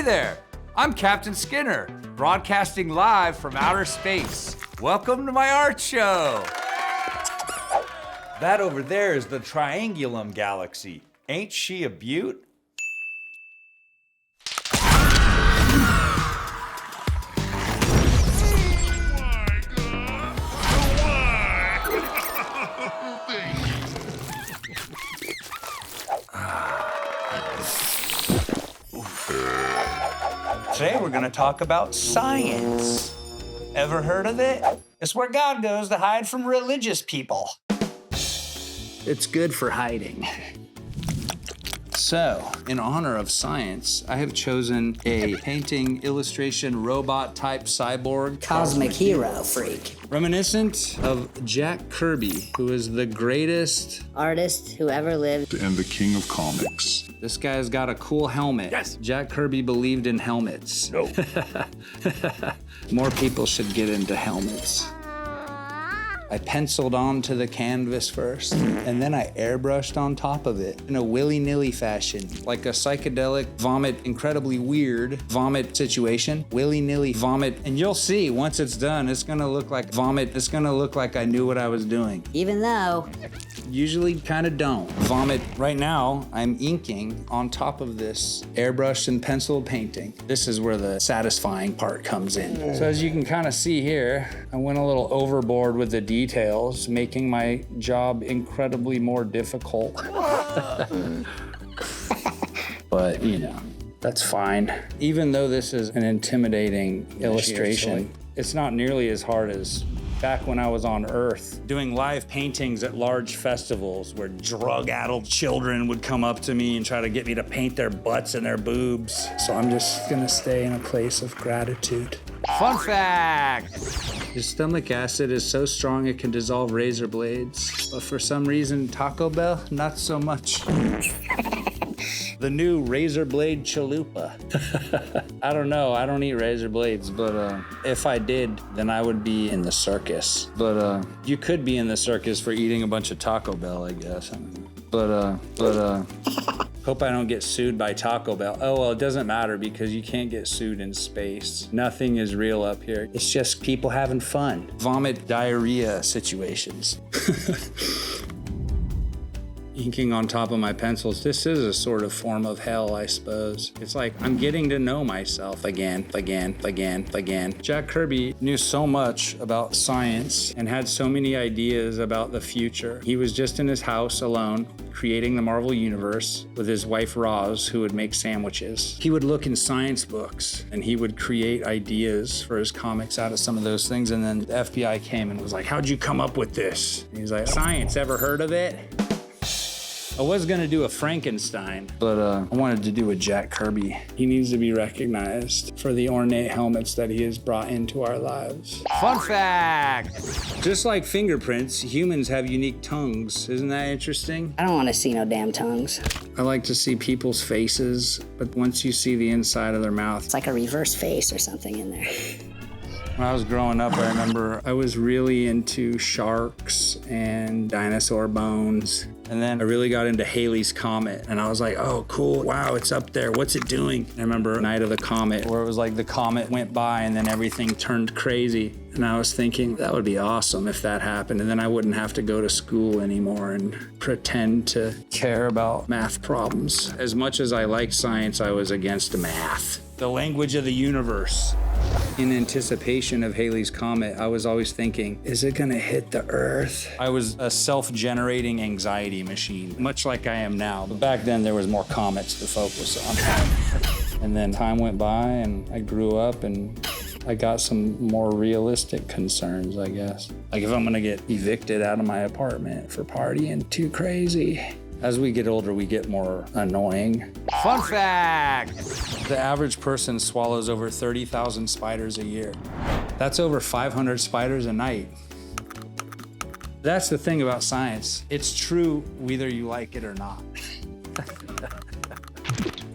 Hey there, I'm Captain Skinner, broadcasting live from outer space. Welcome to my art show. That over there is the Triangulum Galaxy. Ain't she a beaut? Today we're gonna talk about science. Ever heard of it? It's where God goes to hide from religious people. It's good for hiding. So, in honor of science, I have chosen a painting, illustration, robot-type cyborg. Cosmic hero freak. Reminiscent of Jack Kirby, who is the greatest Artist who ever lived. And the king of comics. This guy's got a cool helmet. Yes. Jack Kirby believed in helmets. No. More people should get into helmets. I penciled onto the canvas first, and then I airbrushed on top of it in a willy-nilly fashion, like a psychedelic vomit, incredibly weird vomit situation. Willy-nilly vomit, and you'll see once it's done, it's gonna look like vomit. It's gonna look like I knew what I was doing. Even though. Usually kind of don't. Vomit. Right now, I'm inking on top of this airbrushed and pencil painting. This is where the satisfying part comes in. So as you can kind of see here, I went a little overboard with the details, making my job incredibly more difficult. But, you know, that's fine. Even though this is an intimidating illustration, it's not nearly as hard as back when I was on Earth, doing live paintings at large festivals where drug-addled children would come up to me and try to get me to paint their butts and their boobs. So I'm just gonna stay in a place of gratitude. Fun fact. His stomach acid is so strong it can dissolve razor blades. But for some reason, Taco Bell, not so much. The new razor blade chalupa. I don't know, I don't eat razor blades, but if I did, then I would be in the circus. But you could be in the circus for eating a bunch of Taco Bell, I guess. Hope I don't get sued by Taco Bell. Oh, well, it doesn't matter because you can't get sued in space. Nothing is real up here. It's just people having fun. Vomit, diarrhea situations. Inking on top of my pencils, this is a sort of form of hell, I suppose. It's like I'm getting to know myself again. Jack Kirby knew so much about science and had so many ideas about the future. He was just in his house alone, creating the Marvel Universe with his wife Roz, who would make sandwiches. He would look in science books and he would create ideas for his comics out of some of those things. And then the FBI came and was like, "How'd you come up with this?" And he's like, "Science, ever heard of it?" I was gonna do a Frankenstein, but I wanted to do a Jack Kirby. He needs to be recognized for the ornate helmets that he has brought into our lives. Fun fact. Just like fingerprints, humans have unique tongues. Isn't that interesting? I don't want to see no damn tongues. I like to see people's faces, but once you see the inside of their mouth. It's like a reverse face or something in there. When I was growing up, I remember I was really into sharks and dinosaur bones. And then I really got into Halley's Comet, and I was like, oh, cool, wow, it's up there, what's it doing? I remember Night of the Comet, where it was like the comet went by and then everything turned crazy. And I was thinking, that would be awesome if that happened, and then I wouldn't have to go to school anymore and pretend to care about math problems. As much as I liked science, I was against math. The language of the universe. In anticipation of Halley's Comet, I was always thinking, is it gonna hit the Earth? I was a self-generating anxiety machine, much like I am now. But back then, there was more comets to focus on. And then time went by, and I grew up, and I got some more realistic concerns, I guess. Like if I'm gonna get evicted out of my apartment for partying too crazy. As we get older, we get more annoying. Fun fact. The average person swallows over 30,000 spiders a year. That's over 500 spiders a night. That's the thing about science. It's true whether you like it or not.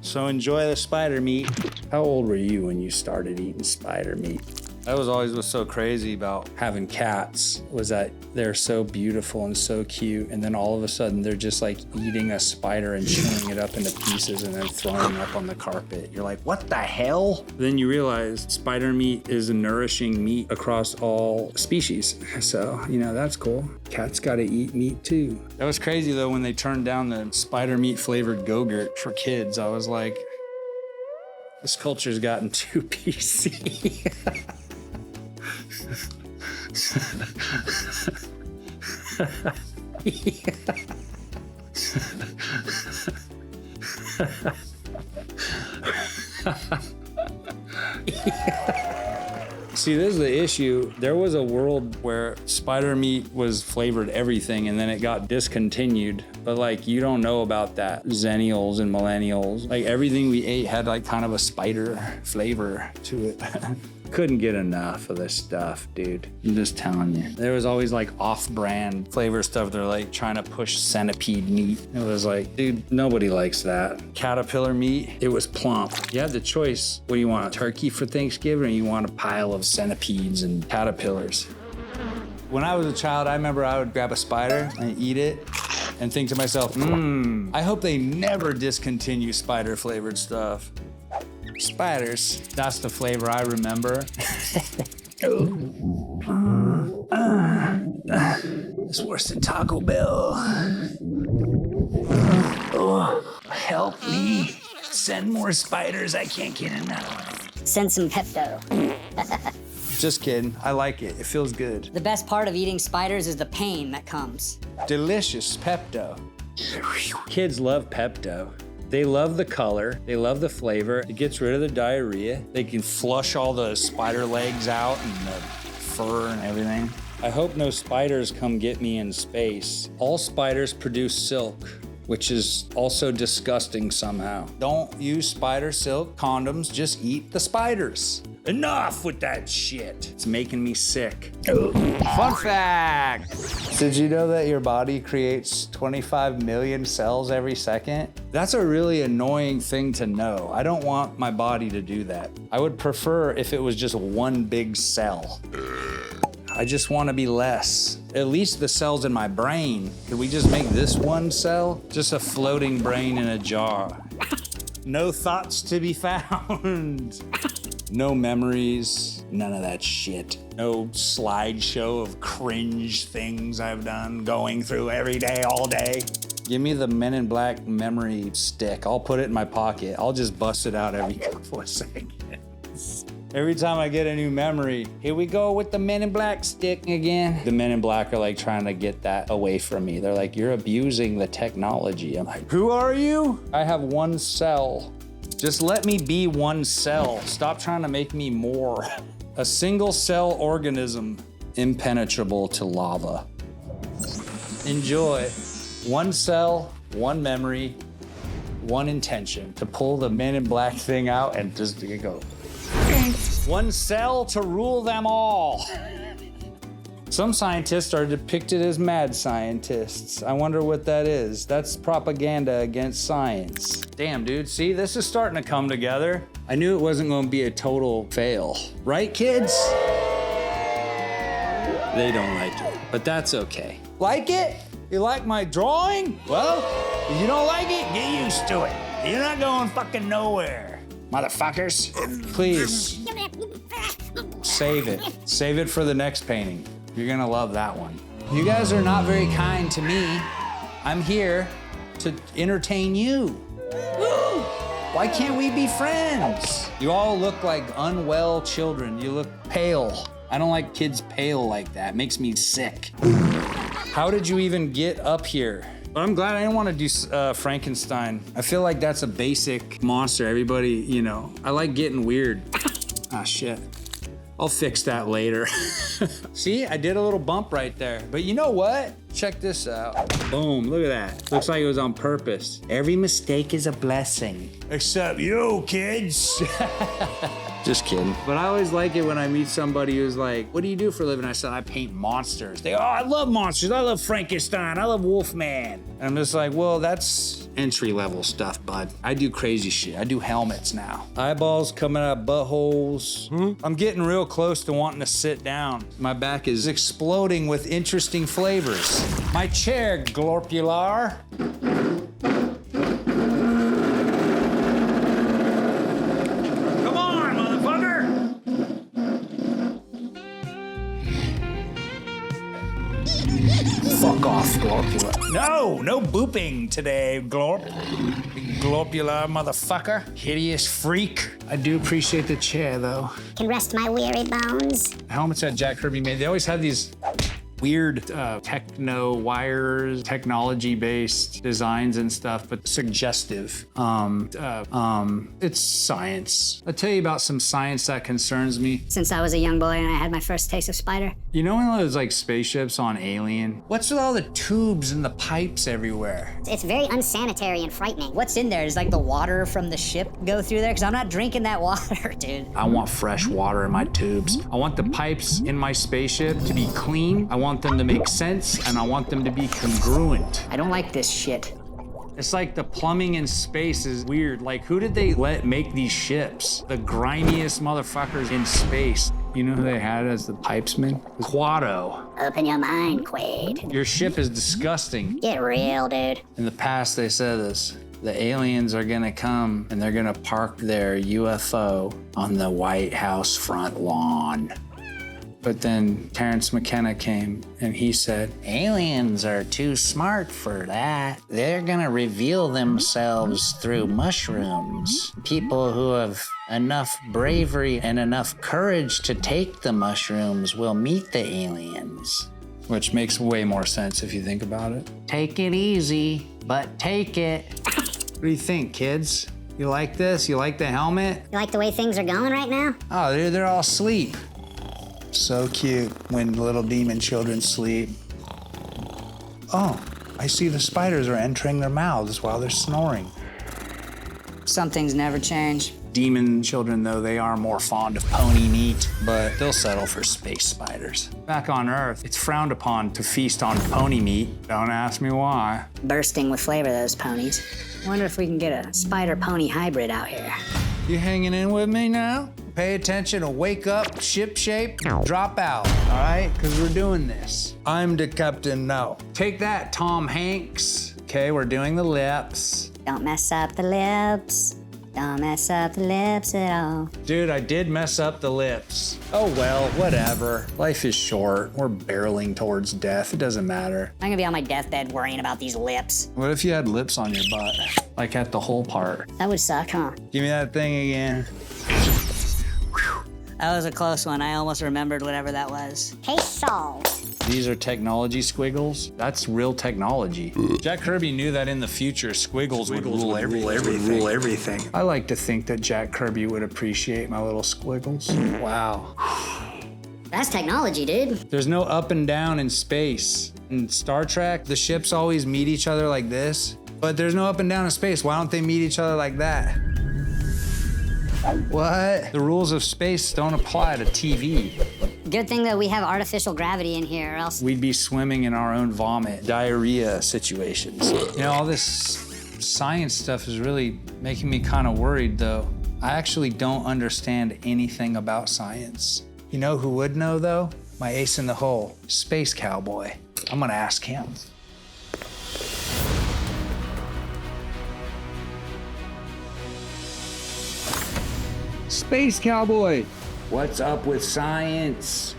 So enjoy the spider meat. How old were you when you started eating spider meat? That was always what's so crazy about having cats, was that they're so beautiful and so cute, and then all of a sudden they're just like eating a spider and chewing it up into pieces and then throwing it up on the carpet. You're like, what the hell? Then you realize spider meat is a nourishing meat across all species. So, you know, that's cool. Cats gotta eat meat too. That was crazy though when they turned down the spider meat flavored Go-Gurt for kids. I was like, this culture's gotten too PC. See, this is the issue. There was a world where spider meat was flavored everything and then it got discontinued. But like, you don't know about that. Zennials and millennials, like everything we ate had like kind of a spider flavor to it. Couldn't get enough of this stuff, dude. I'm just telling you. There was always like off-brand flavor stuff. They're like trying to push centipede meat. It was like, dude, nobody likes that. Caterpillar meat, it was plump. You had the choice. What do you want, a turkey for Thanksgiving, or you want a pile of centipedes and caterpillars? When I was a child, I remember I would grab a spider and eat it and think to myself, I hope they never discontinue spider-flavored stuff. Spiders, that's the flavor I remember. It's worse than Taco Bell. Oh, help me. Send more spiders, I can't get enough. Send some Pepto. Just kidding, I like it, it feels good. The best part of eating spiders is the pain that comes. Delicious Pepto. Kids love Pepto. They love the color, they love the flavor. It gets rid of the diarrhea. They can flush all the spider legs out and the fur and everything. I hope no spiders come get me in space. All spiders produce silk, which is also disgusting somehow. Don't use spider silk condoms, just eat the spiders. Enough with that shit. It's making me sick. Fun fact. Did you know that your body creates 25 million cells every second? That's a really annoying thing to know. I don't want my body to do that. I would prefer if it was just one big cell. I just want to be less. At least the cells in my brain. Could we just make this one cell? Just a floating brain in a jar. No thoughts to be found. No memories, none of that shit. No slideshow of cringe things I've done going through every day, all day. Give me the Men in Black memory stick. I'll put it in my pocket. I'll just bust it out every couple of seconds. Every time I get a new memory, here we go with the Men in Black stick again. The Men in Black are like trying to get that away from me. They're like, you're abusing the technology. I'm like, who are you? I have one cell. Just let me be one cell. Stop trying to make me more. A single cell organism, impenetrable to lava. Enjoy. One cell, one memory, one intention. To pull the Men in Black thing out and just go. One cell to rule them all. Some scientists are depicted as mad scientists. I wonder what that is. That's propaganda against science. Damn, dude, see, this is starting to come together. I knew it wasn't going to be a total fail. Right, kids? They don't like it, but that's okay. Like it? You like my drawing? Well, if you don't like it, get used to it. You're not going fucking nowhere, motherfuckers. Please, save it. Save it for the next painting. You're gonna love that one. You guys are not very kind to me. I'm here to entertain you. Why can't we be friends? You all look like unwell children. You look pale. I don't like kids pale like that. It makes me sick. How did you even get up here? But I'm glad I didn't want to do Frankenstein. I feel like that's a basic monster. Everybody, you know, I like getting weird. Ah, shit. I'll fix that later. See, I did a little bump right there. But you know what? Check this out. Boom, look at that. Looks like it was on purpose. Every mistake is a blessing. Except you, kids. Just kidding. But I always like it when I meet somebody who's like, what do you do for a living? I said, I paint monsters. They go, oh, I love monsters. I love Frankenstein. I love Wolfman. And I'm just like, well, that's entry-level stuff, bud. I do crazy shit. I do helmets now. Eyeballs coming out of buttholes. I'm getting real close to wanting to sit down. My back is exploding with interesting flavors. My chair, Glorpular. Come on, motherfucker! Fuck off, Glorpular. No booping today, Glorp. Glorpular motherfucker. Hideous freak. I do appreciate the chair, though. Can rest my weary bones. Helmets that Jack Kirby made, they always have these weird techno wires, technology-based designs and stuff, but suggestive. It's science. I'll tell you about some science that concerns me. Since I was a young boy and I had my first taste of spider. You know one of those like spaceships on Alien? What's with all the tubes and the pipes everywhere? It's very unsanitary and frightening. What's in there? Does like the water from the ship go through there? Because I'm not drinking that water, dude. I want fresh water in my tubes. I want the pipes in my spaceship to be clean. I want them to make sense, and I want them to be congruent. I don't like this shit. It's like the plumbing in space is weird. Like, who did they let make these ships? The grimiest motherfuckers in space. You know who they had as the pipesman? Quado. Open your mind, Quaid. Your ship is disgusting. Get real, dude. In the past, they said this. The aliens are gonna come and they're gonna park their UFO on the White House front lawn. But then Terrence McKenna came and he said, aliens are too smart for that. They're gonna reveal themselves through mushrooms. People who have enough bravery and enough courage to take the mushrooms will meet the aliens. Which makes way more sense if you think about it. Take it easy, but take it. What do you think, kids? You like this? You like the helmet? You like the way things are going right now? Oh, they're all asleep. So cute when little demon children sleep. Oh, I see the spiders are entering their mouths while they're snoring. Some things never change. Demon children, though, they are more fond of pony meat, but they'll settle for space spiders. Back on Earth, it's frowned upon to feast on pony meat. Don't ask me why. Bursting with flavor, those ponies. I wonder if we can get a spider-pony hybrid out here. You hanging in with me now? Pay attention and wake up, ship shape, drop out, all right? Because we're doing this. I'm the captain now. Take that, Tom Hanks. Okay, we're doing the lips. Don't mess up the lips. Don't mess up the lips at all. Dude, I did mess up the lips. Oh well, whatever. Life is short. We're barreling towards death. It doesn't matter. I'm gonna be on my deathbed worrying about these lips. What if you had lips on your butt? Like at the whole part. That would suck, huh? Give me that thing again. That was a close one. I almost remembered whatever that was. Case solved. These are technology squiggles. That's real technology. Jack Kirby knew that in the future, squiggles would rule everything. I like to think that Jack Kirby would appreciate my little squiggles. Wow. That's technology, dude. There's no up and down in space. In Star Trek, the ships always meet each other like this, but there's no up and down in space. Why don't they meet each other like that? What? The rules of space don't apply to TV. Good thing that we have artificial gravity in here, or else We'd be swimming in our own vomit, diarrhea situations. You know, all this science stuff is really making me kind of worried, though. I actually don't understand anything about science. You know who would know, though? My ace in the hole, Space Cowboy. I'm gonna ask him. Space Cowboy, what's up with science?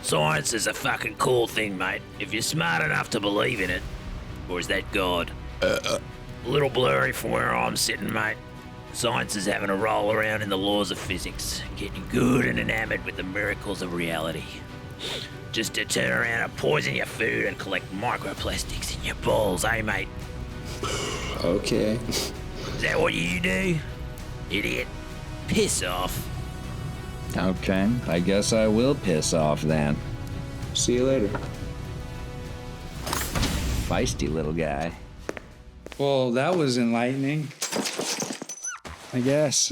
Science is a fucking cool thing, mate, if you're smart enough to believe in it. Or is that God? A little blurry from where I'm sitting, mate. Science is having a roll around in the laws of physics, getting good and enamored with the miracles of reality. Just to turn around and poison your food and collect microplastics in your balls, eh, mate? Okay. Is that what you do? Idiot. Piss off. Okay, I guess I will piss off then. See you later. Feisty little guy. Well, that was enlightening, I guess.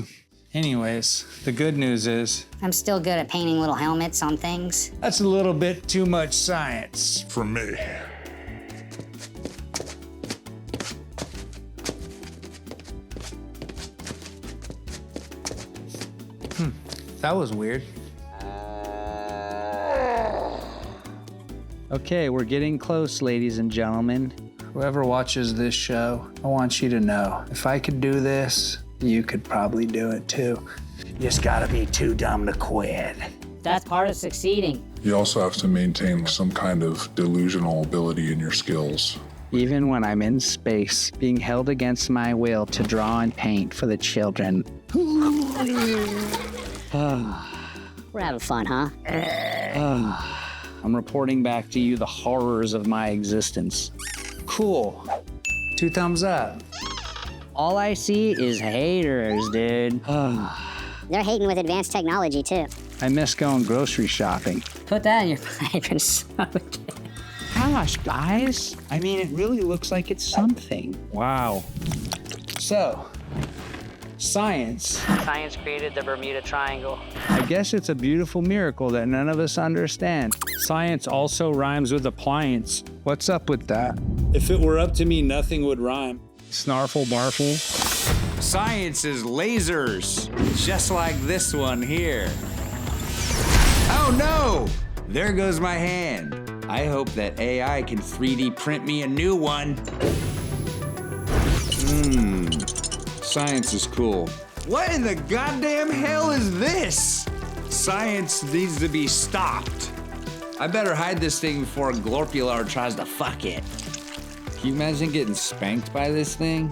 Anyways, the good news is I'm still good at painting little helmets on things. that's a little bit too much science for me. That was weird. Okay, we're getting close, ladies and gentlemen. Whoever watches this show, I want you to know, if I could do this, you could probably do it too. You just gotta be too dumb to quit. That's part of succeeding. You also have to maintain some kind of delusional ability in your skills. Even when I'm in space, being held against my will to draw and paint for the children. We're having fun, huh? I'm reporting back to you the horrors of my existence. Cool. 2 thumbs up. All I see is haters, dude. They're hating with advanced technology, too. I miss going grocery shopping. Put that in your pipe and smoke it. Gosh, guys. I mean, it really looks like it's something. Wow. So, science. Science created the Bermuda Triangle. I guess it's a beautiful miracle that none of us understand. Science also rhymes with appliance. What's up with that? If it were up to me, nothing would rhyme. Snarfle barfle. Science is lasers, just like this one here. Oh no! There goes my hand. I hope that AI can 3D print me a new one. Science is cool. What in the goddamn hell is this? Science needs to be stopped. I better hide this thing before Glorpular tries to fuck it. Can you imagine getting spanked by this thing?